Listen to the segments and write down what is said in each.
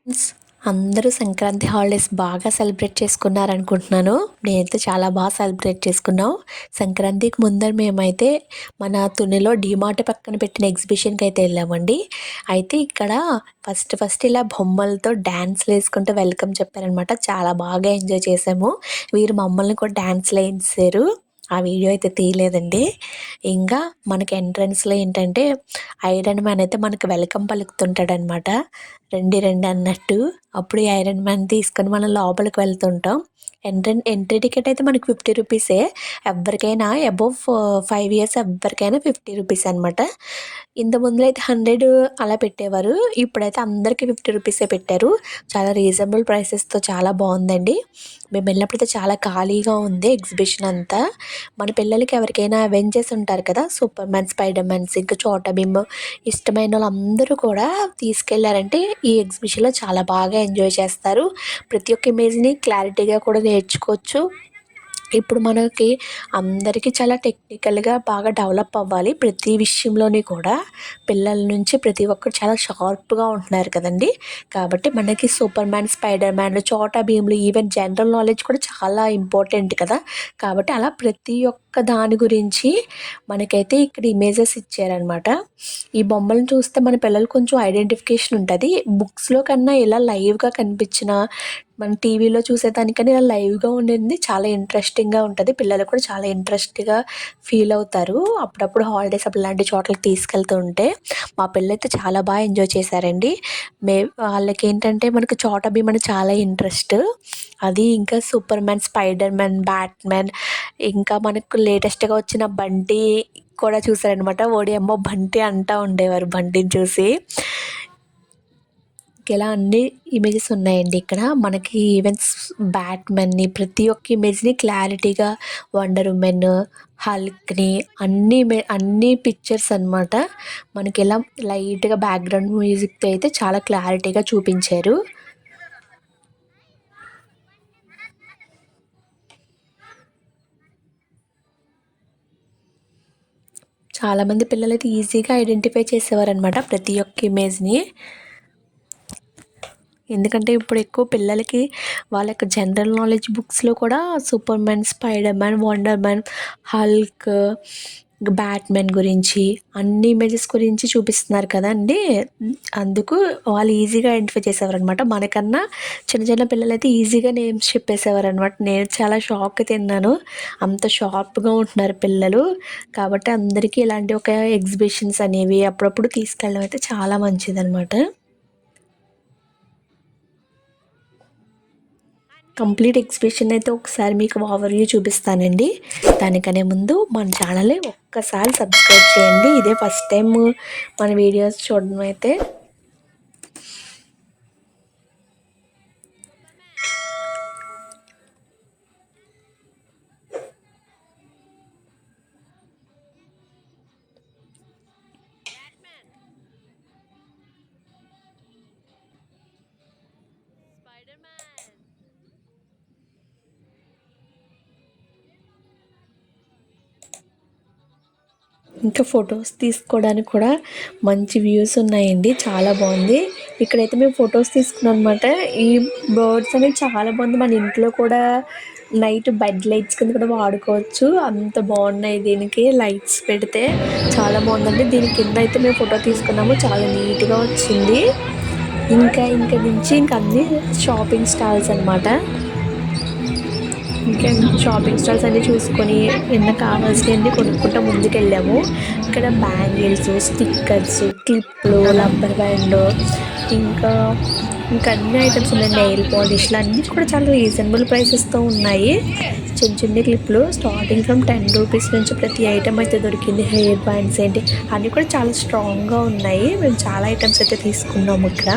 Friends, అందరూ Sankranti holidays బాగా celebrate చేసుకున్నారనుకుంటున్నాను. నేనైతే చాలా బాగా సెలబ్రేట్ చేసుకున్నాం. సంక్రాంతికి ముందర మేమైతే మన తునిలో డీమార్ట్ పక్కన పెట్టిన ఎగ్జిబిషన్‌కి అయితే వెళ్ళామండి. అయితే ఇక్కడ ఫస్ట్ ఇలా బొమ్మలతో డాన్స్‌లు వేసుకుంటూ వెల్కమ్ చెప్పారనమాట. చాలా బాగా ఎంజాయ్ చేశాము. వీరు మమ్మల్ని కూడా డాన్స్‌లు వేయించేశారు. ఆ వీడియో అయితే తీయలేదండి. ఇంకా మనకి ఎంట్రన్స్‌లో ఏంటంటే ఐరన్ మ్యాన్ అయితే మనకు వెల్కమ్ పలుకుతుంటాడనమాట. రండి రండి అన్నట్టు. అప్పుడు ఈ ఐరన్ మ్యాన్ తీసుకొని మనం లోపలికి వెళ్తుంటాం. ఎంట్రీ టికెట్ అయితే మనకి 50 రూపీసే. ఎవ్వరికైనా అబోవ్ 5 ఇయర్స్ ఎవ్వరికైనా 50 రూపీస్ అనమాట. ఇంత ముందులో అయితే 100 అలా పెట్టేవారు. ఇప్పుడైతే అందరికి 50 రూపీసే పెట్టారు. చాలా రీజనబుల్ ప్రైసెస్‌తో చాలా బావుందండి. మేము వెళ్ళినప్పుడైతే చాలా ఖాళీగా ఉంది ఎగ్జిబిషన్ అంతా. మన పిల్లలకి ఎవరికైనా అవెంజర్స్ ఉంటారు కదా! సూపర్ మ్యాన్, స్పైడర్ మ్యాన్స్, ఇంకా చోటా భీమ్ ఇష్టమైనోళ్ళందరూ కూడా తీసుకెళ్లారంటే ఈ ఎగ్జిబిషన్‌లో చాలా బాగా ఎంజాయ్ చేస్తారు. ప్రతి ఒక్క ఇమేజ్‌ని క్లారిటీగా కూడా నేర్చుకోవచ్చు. ఇప్పుడు మనకి అందరికీ చాలా టెక్నికల్‌గా బాగా డెవలప్ అవ్వాలి. ప్రతి విషయంలోని కూడా పిల్లల నుంచి ప్రతి ఒక్కరు చాలా షార్ప్‌గా ఉంటున్నారు కదండీ! కాబట్టి మనకి సూపర్ మ్యాన్, స్పైడర్ మ్యాన్, చోటా భీమ్‌లు ఈవెన్ జనరల్ నాలెడ్జ్ కూడా చాలా ఇంపార్టెంట్ కదా! కాబట్టి అలా ప్రతి ఒక్క దాని గురించి మనకైతే ఇక్కడ ఇమేజెస్ ఇచ్చారనమాట. ఈ బొమ్మలను చూస్తే మన పిల్లలు కొంచెం ఐడెంటిఫికేషన్ ఉంటది. బుక్స్‌లో కన్నా ఇలా లైవ్‌గా కనిపించిన మన టీవీలో చూసేదానికన్నా ఇలా లైవ్‌గా ఉండింది చాలా ఇంట్రెస్టింగ్‌గా ఉంటది. పిల్లలు కూడా చాలా ఇంట్రెస్ట్‌గా ఫీల్ అవుతారు. అప్పుడప్పుడు హాలిడేస్ అప్పుడు ఇలాంటి చోట్లకి తీసుకెళ్తూ ఉంటే. మా పిల్లలైతే చాలా బాగా ఎంజాయ్ చేశారండి. వాళ్ళకేంటంటే మనకు చోటా భీమ్ అంటే చాలా ఇంట్రెస్ట్. అది ఇంకా super man, spider man, Batman ఇంకా మనకు లేటెస్ట్‌గా వచ్చిన బంటి కూడా చూసారనమాట. ఓడియమ్మో! బంటి అంటా ఉండేవారు బంటిని చూసి. ఇలా అన్ని ఇమేజెస్ ఉన్నాయండి ఇక్కడ. మనకి ఈవెన్ బ్యాట్‌మెన్‌ని ప్రతి ఒక్క ఇమేజ్‌ని క్లారిటీగా వండర్ ఉమెన్, హల్క్‌ని అన్ని పిక్చర్స్ అనమాట. మనకిలా లైట్‌గా బ్యాక్‌గ్రౌండ్ మ్యూజిక్‌తో అయితే చాలా క్లారిటీగా చూపించారు. చాలామంది పిల్లలైతే ఈజీగా ఐడెంటిఫై చేసేవారనమాట ప్రతి ఒక్క ఇమేజ్‌ని. ఎందుకంటే ఇప్పుడు ఎక్కువ పిల్లలకి వాళ్ళ యొక్క జనరల్ నాలెడ్జ్ బుక్స్‌లో కూడా super man, spider man, wonder man, Hulk, Batman గురించి అన్ని ఇమేజెస్ గురించి చూపిస్తున్నారు కదండీ! అందుకు వాళ్ళు ఈజీగా ఐడెంటిఫై చేసేవారనమాట. మనకన్నా చిన్న చిన్న పిల్లలైతే ఈజీగా నేమ్స్ చెప్పేసేవారనమాట. నేను చాలా షాక్ తిన్నాను. అంత షార్ప్‌గా ఉంటున్నారు పిల్లలు. కాబట్టి అందరికీ ఇలాంటి ఒక ఎగ్జిబిషన్స్ అనేవి అప్పుడప్పుడు తీసుకెళ్ళడం అయితే చాలా మంచిదనమాట. కంప్లీట్ ఎగ్జిబిషన్ అయితే ఒకసారి మీకు ఓవర్‌వ్యూ చూపిస్తానండి. దానికనే ముందు మన ఛానల్‌ని ఒక్కసారి సబ్స్క్రైబ్ చేయండి. ఇదే ఫస్ట్ టైము మన వీడియోస్ చూడడం అయితే. ఇంకా ఫొటోస్ తీసుకోవడానికి కూడా మంచి వ్యూస్ ఉన్నాయండి. చాలా బాగుంది. ఇక్కడైతే మేము ఫొటోస్ తీసుకున్నాం అనమాట. ఈ బర్డ్స్ అనేవి చాలా బాగుంది. మన ఇంట్లో కూడా నైట్ బెడ్ లైట్స్ కింద కూడా వాడుకోవచ్చు. అంత బాగున్నాయి. దీనికి లైట్స్ పెడితే చాలా బాగుందండి. దీని కింద అయితే మేము ఫోటో తీసుకున్నాము. చాలా నీట్‌గా వచ్చింది. ఇంకా నుంచి ఇంక అన్నీ షాపింగ్ స్టాల్స్ అనమాట. ఇంకా షాపింగ్ స్టాల్స్ అన్నీ చూసుకొని ఏమన్నా కావాల్సినవన్నీ కొనుక్కుంటా ముందుకెళ్ళాము. ఇక్కడ బ్యాంగిల్స్, స్టిక్కర్స్, క్లిప్లు, రబ్బర్ బ్యాండ్ ఇంకా ఇంకా అన్ని ఐటమ్స్ ఉన్నాయి. నెయిల్ పాలిష్లు అన్నీ కూడా చాలా రీజనబుల్ ప్రైసెస్‌తో ఉన్నాయి. చిన్ని క్లిప్లు స్టార్టింగ్ ఫ్రమ్ 10 రూపీస్ నుంచి ప్రతి ఐటెమ్ అయితే దొరికింది. హెయిర్ బ్యాండ్స్ ఏంటి అన్నీ కూడా చాలా స్ట్రాంగ్‌గా ఉన్నాయి. మేము చాలా ఐటమ్స్ అయితే తీసుకున్నాము ఇక్కడ.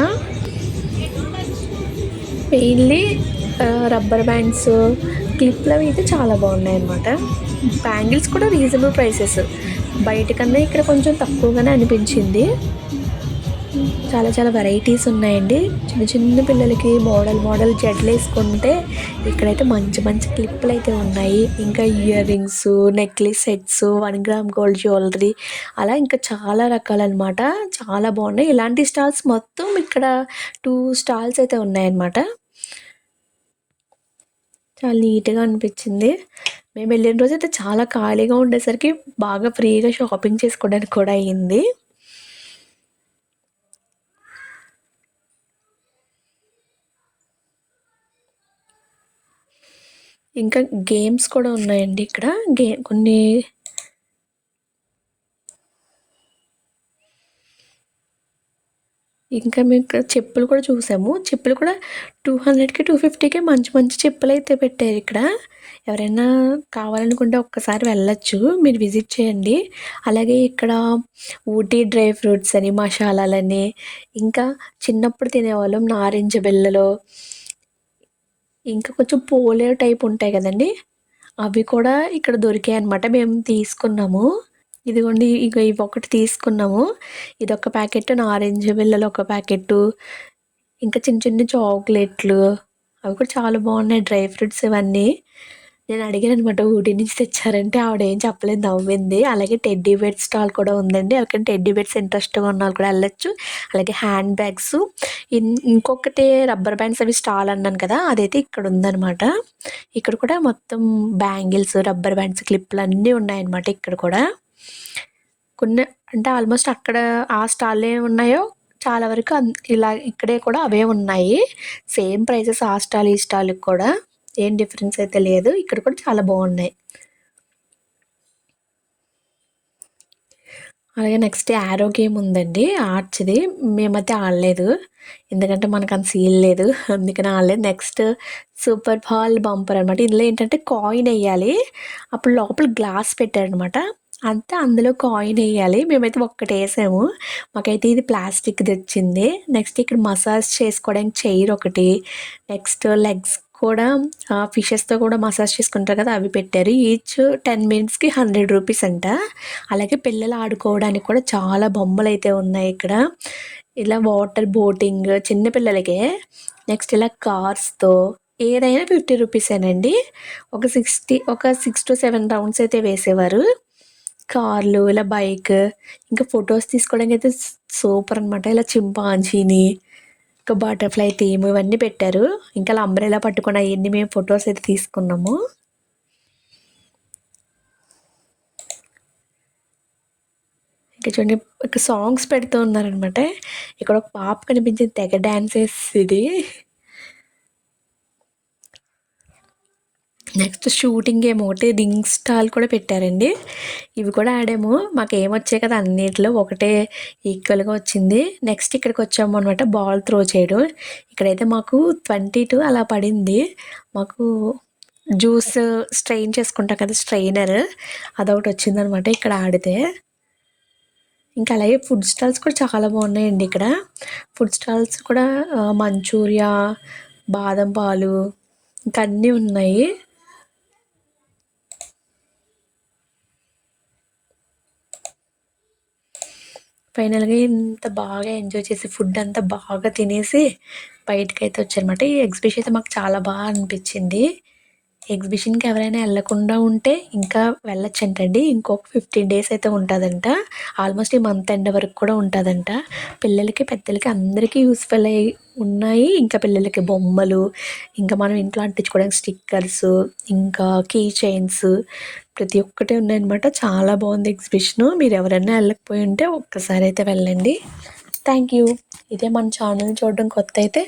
మెయిన్లీ రబ్బర్ బ్యాండ్స్, క్లిప్‌లవి అయితే చాలా బాగున్నాయన్నమాట. బ్యాంగిల్స్ కూడా రీజనబుల్ ప్రైసెస్. బయట కన్నా ఇక్కడ కొంచెం తక్కువగానే అనిపించింది. చాలా చాలా వెరైటీస్ ఉన్నాయండి. చిన్న చిన్న పిల్లలకి మోడల్ జడలేసుకుంటే ఇక్కడైతే మంచి మంచి క్లిప్పులయితే ఉన్నాయి. ఇంకా ear rings, necklace sets, 1 gram gold jewellery అలా ఇంకా చాలా రకాలనమాట. చాలా బాగున్నాయి. ఇలాంటి స్టాల్స్ మొత్తం ఇక్కడ 2 స్టాల్స్ అయితే ఉన్నాయన్నమాట. చాలా నీట్‌గా అనిపిచ్చింది. మేమెళ్ళిన రోజైతే చాలా ఖాళీగా ఉండేసరికి బాగా ఫ్రీగా షాపింగ్ చేసుకోవడానికి కూడా అయింది. ఇంకా గేమ్స్ కూడా ఉన్నాయండి ఇక్కడ. కొన్ని ఇంకా మేమిక్కడ చెప్పులు కూడా చూసాము. చెప్పులు కూడా 200కి, 250కే మంచి మంచి చెప్పులైతే పెట్టారిక్కడ. ఎవరైనా కావాలనుకుంటే ఒక్కసారి వెళ్ళొచ్చు. మీరు విజిట్ చేయండి. అలాగే ఇక్కడ ఊటీ డ్రై ఫ్రూట్స్ అని, మషాలాలని, ఇంకా చిన్నప్పుడు తినేవాళ్ళం నారింజ బిళ్ళలు, ఇంకా కొంచెం పోలియో టైప్ ఉంటాయి కదండీ! అవి కూడా ఇక్కడ దొరికాయనమాట. మేము తీసుకున్నాము. ఇదిగోండి ఇవొకటి తీసుకున్నాము. ఇదొక ప్యాకెట్టు, నారింజ బిళ్ళలు ఒక ప్యాకెట్టు, ఇంకా చిన్న చిన్న చాక్లెట్లు అవి కూడా చాలా బాగున్నాయి. డ్రై ఫ్రూట్స్ ఇవన్నీ. నేను అడిగాననమాట ఊటీ నుంచి తెచ్చారంటే ఆవిడేం చెప్పలేదు, నవ్వింది. అలాగే టెడ్డీ బేర్ స్టాల్ కూడా ఉందండి. ఎవరికైనా టెడ్డీ బేర్స్ ఇంట్రెస్ట్‌గా ఉన్నోళ్ళు కూడా ఎళ్ళొచ్చు. అలాగే హ్యాండ్ బ్యాగ్స్, ఇంకొకటి రబ్బర్ బ్యాండ్స్ అవి స్టాల్ అన్నాను కదా! అదైతే ఇక్కడుందనమాట. ఇక్కడ కూడా మొత్తం బ్యాంగిల్స్, రబ్బర్ బ్యాండ్స్, క్లిప్పులు అన్నీ ఉన్నాయన్నమాట ఇక్కడ కూడా. కొన్ని అంటే ఆల్మోస్ట్ అక్కడ ఆ స్టాల్‌లో ఏమున్నాయో చాలా వరకు ఇలా ఇక్కడే కూడా అవే ఉన్నాయి. సేమ్ ప్రైసెస్ ఆ స్టాల్, ఈ స్టాల్‌కి కూడా. ఏం డిఫరెన్స్ అయితే లేదు. ఇక్కడ కూడా చాలా బాగున్నాయి. అలాగే నెక్స్ట్ యారో గేమ్ ఉందండి. ఆర్చ్‌ది. మేమైతే ఆడలేదు. ఎందుకంటే మనకంత సీన్ లేదు. అందుకని ఆడలేదు. నెక్స్ట్ సూపర్ బాల్ బంపర్ అనమాట. ఇందులో ఏంటంటే కాయిన్ ఎయ్యాలి. అప్పుడు లోపల గ్లాస్ పెట్టారనమాట. అంతే అందులో కాయిన్ ఎయ్యాలి. మేమైతే ఒక్కటేసాము. మాకైతే ఇది ప్లాస్టిక్‌దొచ్చింది. నెక్స్ట్ ఇక్కడ మసాజ్ చేసుకోవడానికి చైర్ ఒకటి. నెక్స్ట్ లెగ్స్ కూడా ఫిషెస్‌తో కూడా మసాజ్ చేసుకుంటారు కదా! అవి పెట్టారు. ఈచ్ 10 మినిట్స్‌కి 100 రూపీస్ అంట. అలాగే పిల్లలు ఆడుకోవడానికి కూడా చాలా బొమ్మలైతే ఉన్నాయి ఇక్కడ. ఇలా వాటర్ బోటింగ్ చిన్న పిల్లలకే. నెక్స్ట్ ఇలా కార్స్‌తో ఏదైనా 50 రూపీసేనండి. ఒక 6-7 రౌండ్స్ అయితే వేసేవారు. కార్లు, ఇలా బైక్, ఇంకా ఫోటోస్ తీసుకోవడానికైతే సూపర్ అనమాట. ఇలా చింపాంజీని, ఇంకా బటర్‌ఫ్లై థీమ్ ఇవన్నీ పెట్టారు. ఇంకా అలా అంబ్రెల్లా పట్టుకొని అయన్నీ మేము ఫోటోస్ అయితే తీసుకున్నాము. ఇక్కడ చూడండి, ఇక్కడ సాంగ్స్ పెడుతూ ఉన్నారనమాట. ఇక్కడ ఒక పాప కనిపించింది, తెగ డాన్స్ ఏసేది. నెక్స్ట్ షూటింగ్ గేమ్ ఒకటి రింగ్ స్టాల్ కూడా పెట్టారండి. ఇవి కూడా ఆడాము. మాకేమొచ్చాయి కదా అన్నిట్లో ఒకటే ఈక్వల్‌గా వచ్చింది. నెక్స్ట్ ఇక్కడికొచ్చాము అనమాట బాల్ త్రో చేయడం. ఇక్కడైతే మాకు 22 అలా పడింది. మాకు జ్యూస్ స్ట్రెయిన్ చేసుకుంటాం కదా స్ట్రెయినర్, అదొకటొచ్చిందనమాట ఇక్కడ ఆడితే. ఇంకా అలాగే ఫుడ్ స్టాల్స్ కూడా చాలా బాగున్నాయండి ఇక్కడ. ఫుడ్ స్టాల్స్ కూడా మంచూరియా, బాదం పాలు ఇంకా అన్నీ ఉన్నాయి. ఫైనల్‌గా ఇంత బాగా ఎంజాయ్ చేసి ఫుడ్ అంతా బాగా తినేసి బయటికైతే వచ్చానమాట. ఈ ఎగ్జిబిషన్ అయితే మాకు చాలా అనిపిచ్చింది. ఎగ్జిబిషన్‌కి ఎవరైనా ఎళ్ళకుండా ఉంటే ఇంకా వెళ్ళొచ్చంటండి. ఇంకొక 15 డేస్ అయితే ఉంటదంట. ఆల్మోస్ట్ ఈ మంత్ ఎండ్ వరకు కూడా ఉంటదంట. పిల్లలకి, పెద్దలకి అందరికీ యూజ్‌ఫుల్ ఉన్నాయి. ఇంకా పిల్లలకి బొమ్మలు, ఇంకా మనం ఇంట్లో అంటించుకోవడానికి స్టిక్కర్సు, ఇంకా కీ చైన్స్ ప్రతి ఒక్కటి ఉన్నాయన్నమాట. చాలా బాగుంది ఎగ్జిబిషను. మీరెవరైనా ఎళ్ళకపోయి ఉంటే ఒక్కసారైతే వెళ్ళండి. Thank you. ఇదే మన ఛానల్ చూడడం కొత్తయితే